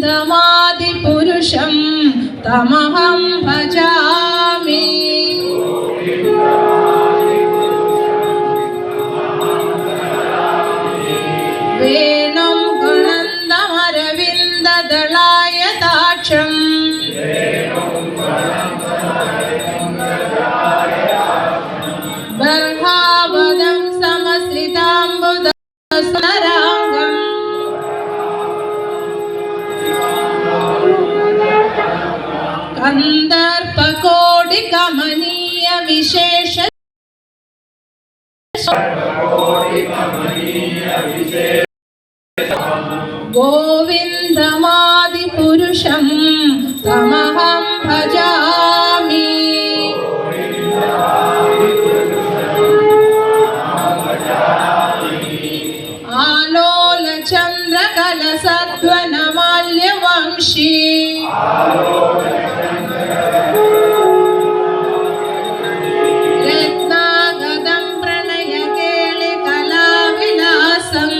गोविन्दमादिपुरुषं तमहं भजामि। वेणुं गुणन्दमरविन्ददलायताक्षम् बर्हावदं समश्रिताम्बुदस्मराङ्गम् कन्दर्पकोटिकमनीय विशेष गोविन्दमादिपुरुषं तमहं भजामि। आलोलचन्द्रकलसद्वनमाल्यवंशी रत्नागदं प्रणयकेलिकलाविलासम्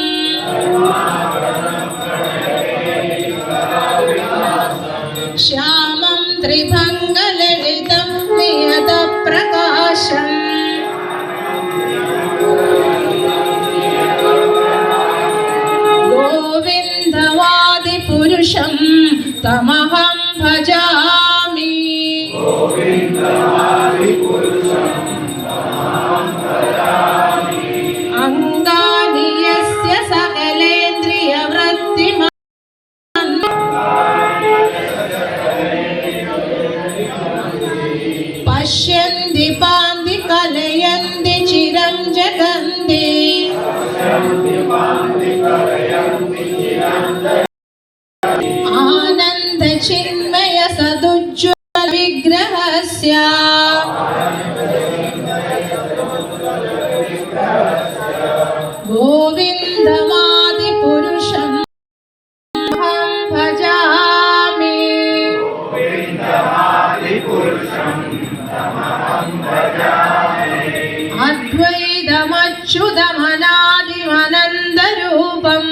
श्यामं त्रिभङ्गललितं नियतप्रकाशम् गोविन्दमादिपुरुषं तमहं भजामि। अङ्गानि यस्य सकलेन्द्रियवृत्तिमत् पश्यन्ति पान्ति कलयन्ति चिरं जगन्ति आनन्दचिन्मय सदुज्ज्वल विग्रहस्य गोविन्दमादिपुरुषं अहं भजामि। अद्वैतमच्युतमनादिमनन्दरूपम्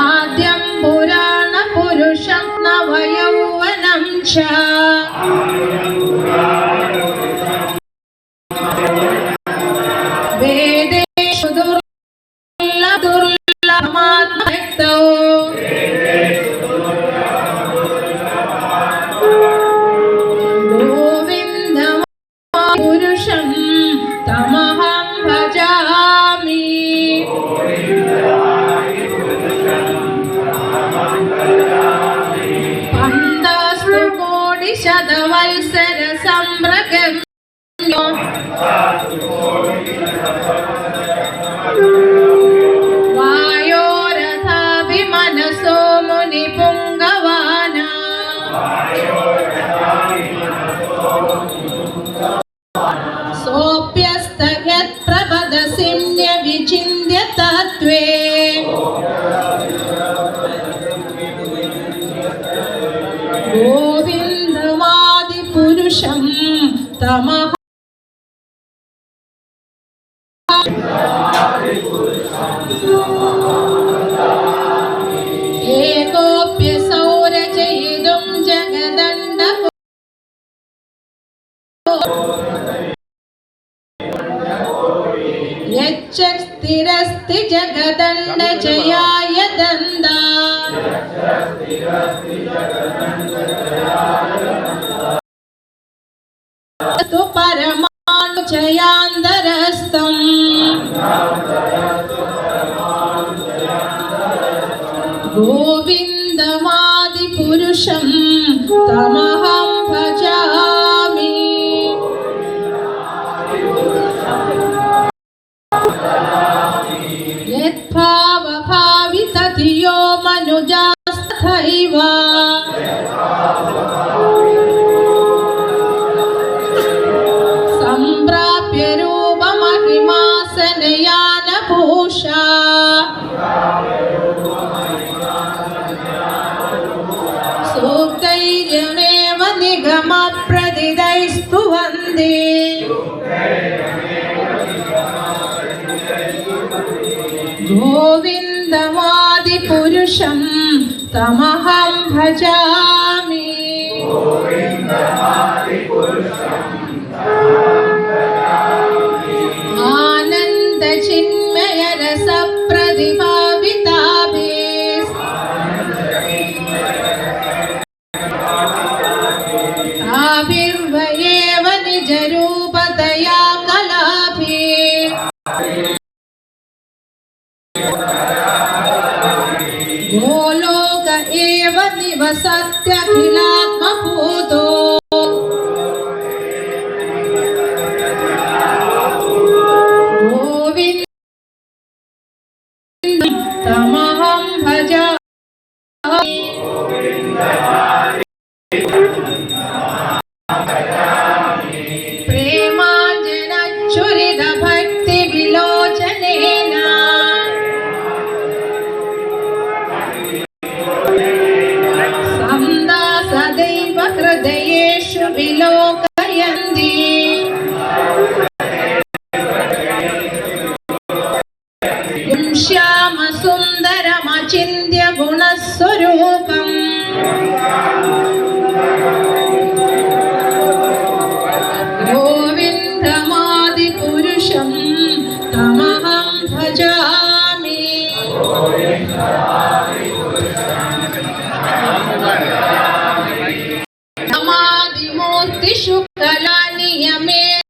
आद्यं पुराणपुरुषं नवयौवनं च वेदेषु दुर्लभमात्मव्यक्तौ गोविन्दमादिपुरुषं तमहं भजामि। पन्दास्तु कोटिशतवत्सर सम्भ्रगम्यो वायोरथाभिमनसो मुनिपुङ्गवाना सोऽप्यस्तयत्प्रपदसिन्यविचिन्त्य तत्त्वे गोविन्दमादिपुरुषं तमहं एकोऽप्यसौ रचयितुं जगदण्डको यच्च स्थिरस्ति जगदण्डजयाय दन्दा तु परमाणुजयान्तरस्थम् गोविन्दमादिपुरुषं तमहं भजामि। यद्भावभावि तथियो मनुजास्तथैव सम्प्राप्य रूपमहिमासनयानभूषा सूक्तैर्यमेव निगमप्रदिदैस्तु वन्दे गोविन्दमादिपुरुषं तमहं भजामि आनन्दचिन्मयरसप्रतिभाविताभिः ताभिर्वयेव निजरूपतया कलाभिः गोलोक एव निवसत्यखिलात्मभूतो गोविन्दमहं भजामि प्रेमाञ्जनच्छुरितभक्तिविलोचनेन सन्दा सदैव हृदयेषु विलोकयन्ति श्यामसुन्दरमचिन्त्य गुणस्वरूपम् गोविन्दमादिपुरुषं तमहं भजामि